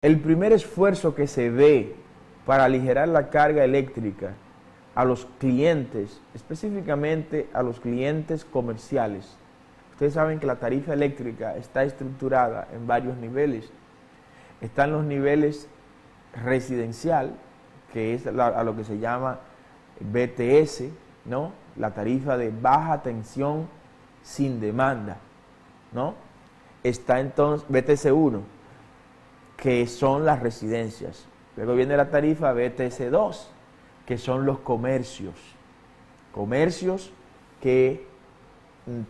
el primer esfuerzo que se ve para aligerar la carga eléctrica a los clientes, específicamente a los clientes comerciales. Ustedes saben que la tarifa eléctrica está estructurada en varios niveles. Están los niveles residencial, que es a lo que se llama BTS, ¿no? La tarifa de baja tensión sin demanda, ¿no? Está entonces BTC1, que son las residencias. Luego viene la tarifa BTC2, que son los comercios. Comercios que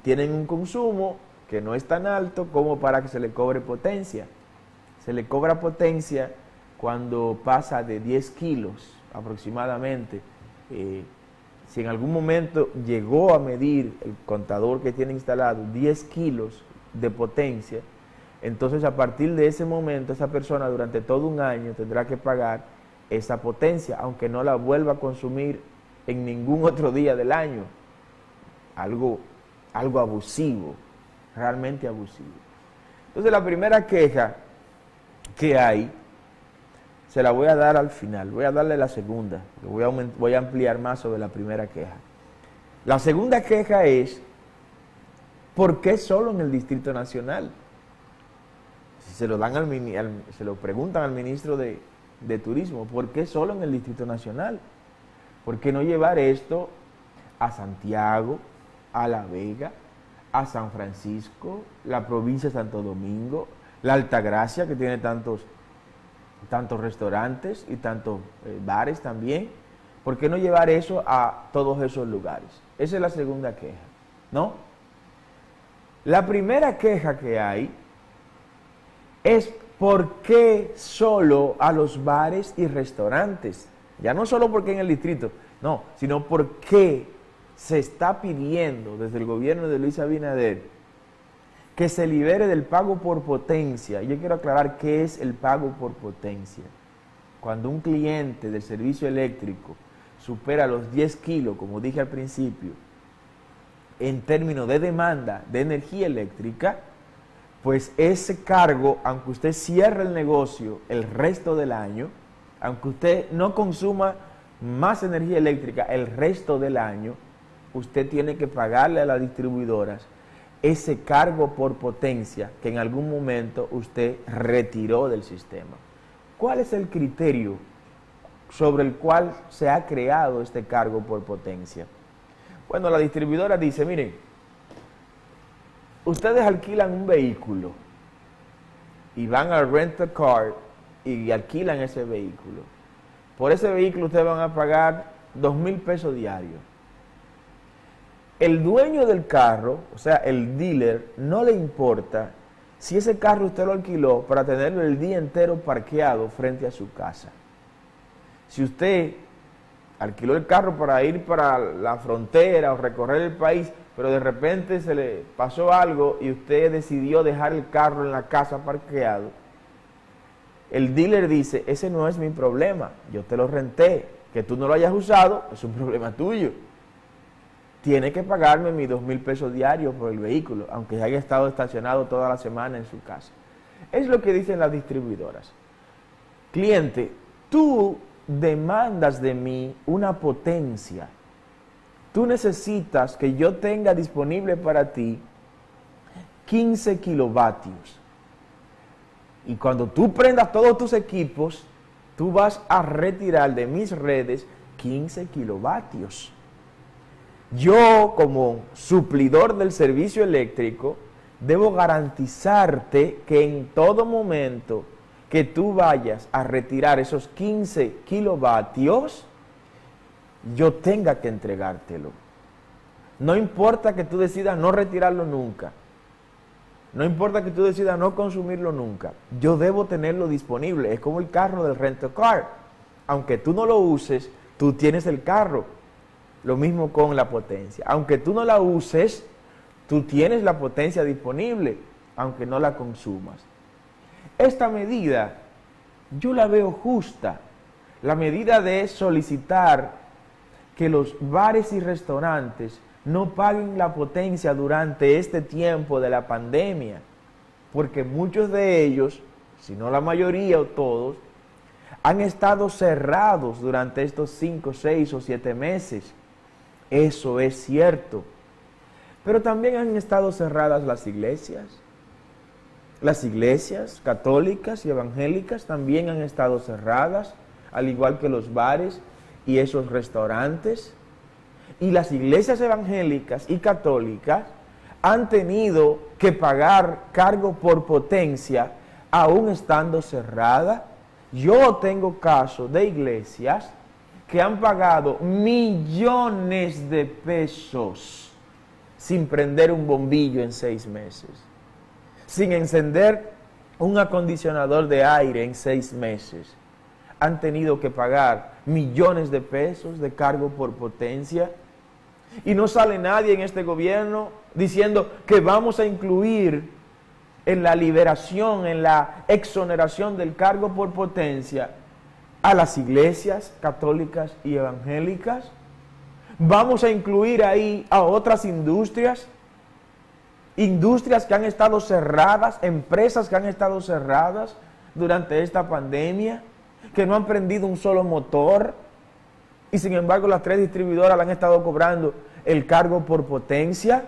tienen un consumo que no es tan alto como para que se le cobre potencia. Se le cobra potencia cuando pasa de 10 kilos aproximadamente. Si en algún momento llegó a medir el contador que tiene instalado 10 kilos de potencia, entonces a partir de ese momento esa persona durante todo un año tendrá que pagar esa potencia, aunque no la vuelva a consumir en ningún otro día del año. Algo abusivo, realmente abusivo. Entonces la primera queja que hay, se la voy a dar al final, voy a darle la segunda, voy a ampliar más sobre la primera queja. La segunda queja es, ¿por qué solo en el Distrito Nacional? Si se lo dan se lo preguntan al ministro de Turismo, ¿por qué solo en el Distrito Nacional? ¿Por qué no llevar esto a Santiago, a La Vega, a San Francisco, la provincia de Santo Domingo, la Altagracia, que tiene tantos restaurantes y tantos bares también? ¿Por qué no llevar eso a todos esos lugares? Esa es la segunda queja, ¿no? La primera queja que hay es ¿por qué solo a los bares y restaurantes? Ya no solo porque en el distrito, no, sino por qué se está pidiendo desde el gobierno de Luis Abinader que se libere del pago por potencia. Yo quiero aclarar qué es el pago por potencia. Cuando un cliente del servicio eléctrico supera los 10 kilos, como dije al principio, en términos de demanda de energía eléctrica, pues ese cargo, aunque usted cierre el negocio el resto del año, aunque usted no consuma más energía eléctrica el resto del año, usted tiene que pagarle a las distribuidoras ese cargo por potencia que en algún momento usted retiró del sistema. ¿Cuál es el criterio sobre el cual se ha creado este cargo por potencia? Bueno, la distribuidora dice, miren, ustedes alquilan un vehículo y van al rent-a-car y alquilan ese vehículo. Por ese vehículo ustedes van a pagar 2,000 pesos diarios. El dueño del carro, o sea, el dealer, no le importa si ese carro usted lo alquiló para tenerlo el día entero parqueado frente a su casa. Si usted alquiló el carro para ir para la frontera o recorrer el país, pero de repente se le pasó algo y usted decidió dejar el carro en la casa parqueado, el dealer dice, ese no es mi problema, yo te lo renté, que tú no lo hayas usado, es un problema tuyo. Tiene que pagarme mis 2,000 pesos diarios por el vehículo, aunque haya estado estacionado toda la semana en su casa. Es lo que dicen las distribuidoras. Cliente, tú demandas de mí una potencia. Tú necesitas que yo tenga disponible para ti 15 kilovatios. Y cuando tú prendas todos tus equipos, tú vas a retirar de mis redes 15 kilovatios. Yo, como suplidor del servicio eléctrico, debo garantizarte que en todo momento que tú vayas a retirar esos 15 kilovatios, yo tenga que entregártelo. No importa que tú decidas no retirarlo nunca. No importa que tú decidas no consumirlo nunca. Yo debo tenerlo disponible. Es como el carro del rent-a-car. Aunque tú no lo uses, tú tienes el carro. Lo mismo con la potencia. Aunque tú no la uses, tú tienes la potencia disponible, aunque no la consumas. Esta medida yo la veo justa. La medida de solicitar que los bares y restaurantes no paguen la potencia durante este tiempo de la pandemia, porque muchos de ellos si no la mayoría o todos, han estado cerrados durante estos 5, 6 o 7 meses. Eso es cierto. Pero también han estado cerradas las iglesias. Las iglesias católicas y evangélicas también han estado cerradas, al igual que los bares y esos restaurantes. Y las iglesias evangélicas y católicas han tenido que pagar cargo por potencia, aún estando cerradas. Yo tengo casos de iglesias que han pagado millones de pesos sin prender un bombillo en 6 meses, sin encender un acondicionador de aire en 6 meses. Han tenido que pagar millones de pesos de cargo por potencia. Y no sale nadie en este gobierno diciendo que vamos a incluir en la liberación, en la exoneración del cargo por potencia a las iglesias católicas y evangélicas. Vamos a incluir ahí a otras industrias que han estado cerradas, empresas que han estado cerradas durante esta pandemia, que no han prendido un solo motor, y sin embargo las 3 distribuidoras le han estado cobrando el cargo por potencia.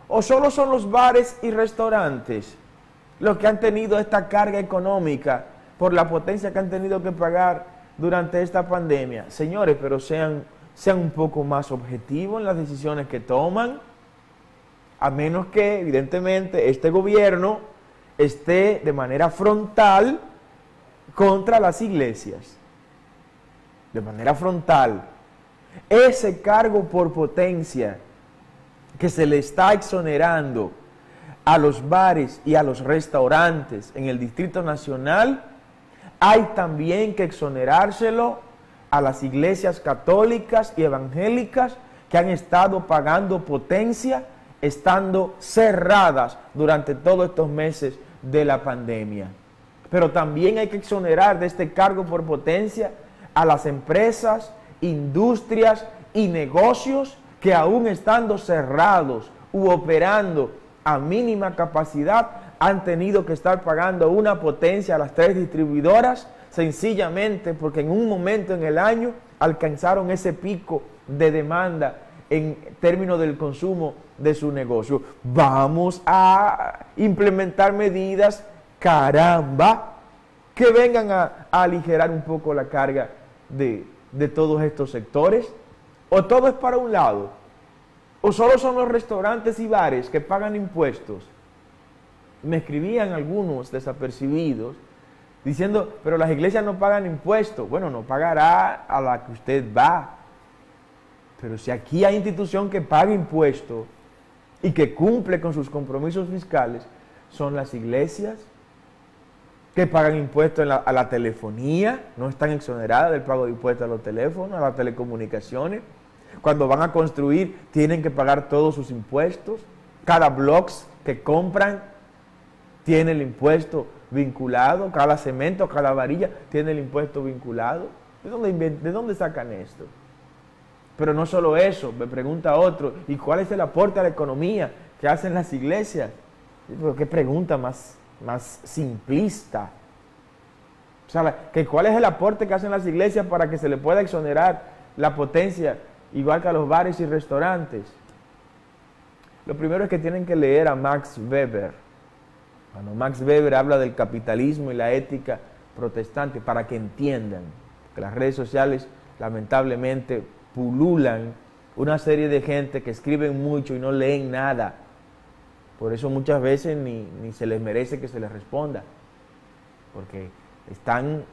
¿O solo son los bares y restaurantes los que han tenido esta carga económica por la potencia que han tenido que pagar durante esta pandemia? Señores, pero sean un poco más objetivos en las decisiones que toman, a menos que evidentemente este gobierno esté de manera frontal contra las iglesias. De manera frontal. Ese cargo por potencia que se le está exonerando a los bares y a los restaurantes en el Distrito Nacional, hay también que exonerárselo a las iglesias católicas y evangélicas que han estado pagando potencia, estando cerradas durante todos estos meses de la pandemia. Pero también hay que exonerar de este cargo por potencia a las empresas, industrias y negocios que aún estando cerrados u operando a mínima capacidad han tenido que estar pagando una potencia a las 3 distribuidoras, sencillamente porque en un momento en el año alcanzaron ese pico de demanda en términos del consumo de su negocio. Vamos a implementar medidas, caramba, que vengan a aligerar un poco la carga de todos estos sectores. ¿O todo es para un lado? ¿O solo son los restaurantes y bares que pagan impuestos? Me escribían algunos desapercibidos diciendo, pero las iglesias no pagan impuestos. Bueno, no pagará a la que usted va. Pero si aquí hay institución que paga impuestos y que cumple con sus compromisos fiscales, son las iglesias que pagan impuestos a la telefonía, no están exoneradas del pago de impuestos a los teléfonos, a las telecomunicaciones. Cuando van a construir, tienen que pagar todos sus impuestos. Cada blocks que compran tiene el impuesto vinculado. Cada cemento, cada varilla tiene el impuesto vinculado. ¿De dónde sacan esto? Pero no solo eso, me pregunta otro, ¿y cuál es el aporte a la economía que hacen las iglesias? Pero qué pregunta más simplista. O sea, ¿cuál es el aporte que hacen las iglesias para que se le pueda exonerar la potencia igual que a los bares y restaurantes? Lo primero es que tienen que leer a Max Weber. Cuando Max Weber habla del capitalismo y la ética protestante, para que entiendan que las redes sociales lamentablemente pululan una serie de gente que escriben mucho y no leen nada. Por eso muchas veces ni se les merece que se les responda, porque están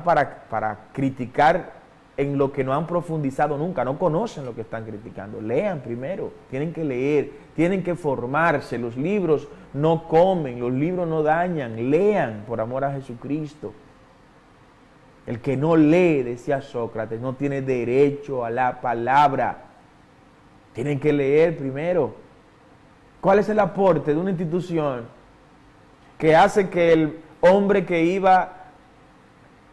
para criticar en lo que no han profundizado nunca, no conocen lo que están criticando. Lean primero, tienen que leer, tienen que formarse. Los libros no comen, los libros no dañan. Lean por amor a Jesucristo. El que no lee, decía Sócrates, no tiene derecho a la palabra. Tienen que leer primero. ¿Cuál es el aporte de una institución que hace que el hombre que iba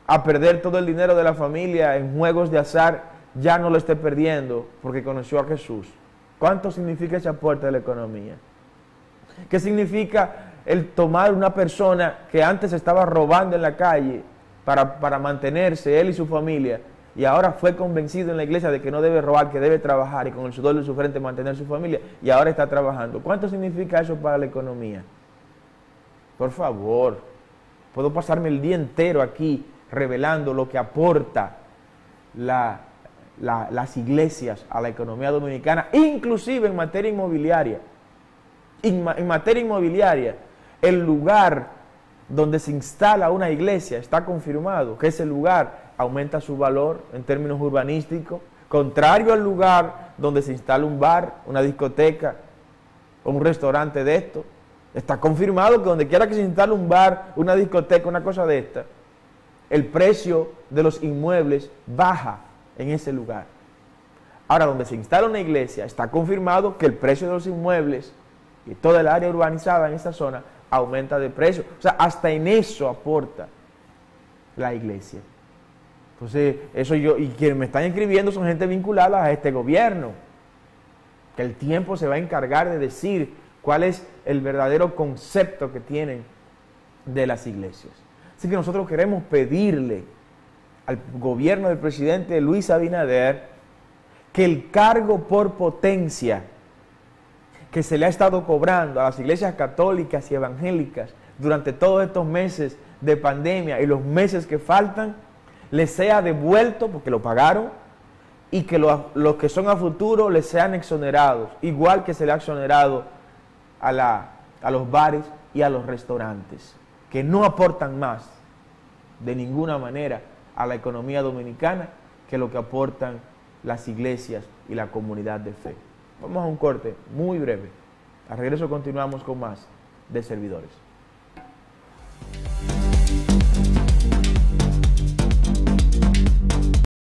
a perder todo el dinero de la familia en juegos de azar ya no lo esté perdiendo porque conoció a Jesús? ¿Cuánto significa ese aporte de la economía? ¿Qué significa el tomar una persona que antes estaba robando en la calle para mantenerse él y su familia, y ahora fue convencido en la iglesia de que no debe robar, que debe trabajar y con el sudor de su frente mantener su familia, y ahora está trabajando. ¿Cuánto significa eso para la economía? Por favor, puedo pasarme el día entero aquí revelando lo que aporta las iglesias a la economía dominicana, inclusive en materia inmobiliaria. En materia inmobiliaria, el lugar donde se instala una iglesia está confirmado que ese lugar aumenta su valor en términos urbanísticos, contrario al lugar donde se instala un bar, una discoteca o un restaurante de esto. Está confirmado que donde quiera que se instale un bar, una discoteca, una cosa de esta, el precio de los inmuebles baja en ese lugar. Ahora, donde se instala una iglesia, está confirmado que el precio de los inmuebles y toda el área urbanizada en esa zona aumenta de precio. O sea, hasta en eso aporta la iglesia. Entonces, eso y quienes me están escribiendo son gente vinculada a este gobierno, que el tiempo se va a encargar de decir cuál es el verdadero concepto que tienen de las iglesias. Así que nosotros queremos pedirle al gobierno del presidente Luis Abinader que el cargo por potencia que se le ha estado cobrando a las iglesias católicas y evangélicas durante todos estos meses de pandemia y los meses que faltan, les sea devuelto porque lo pagaron, y que los que son a futuro les sean exonerados, igual que se le ha exonerado a los bares y a los restaurantes, que no aportan más de ninguna manera a la economía dominicana que lo que aportan las iglesias y la comunidad de fe. Vamos a un corte muy breve. Al regreso continuamos con más de Servidores.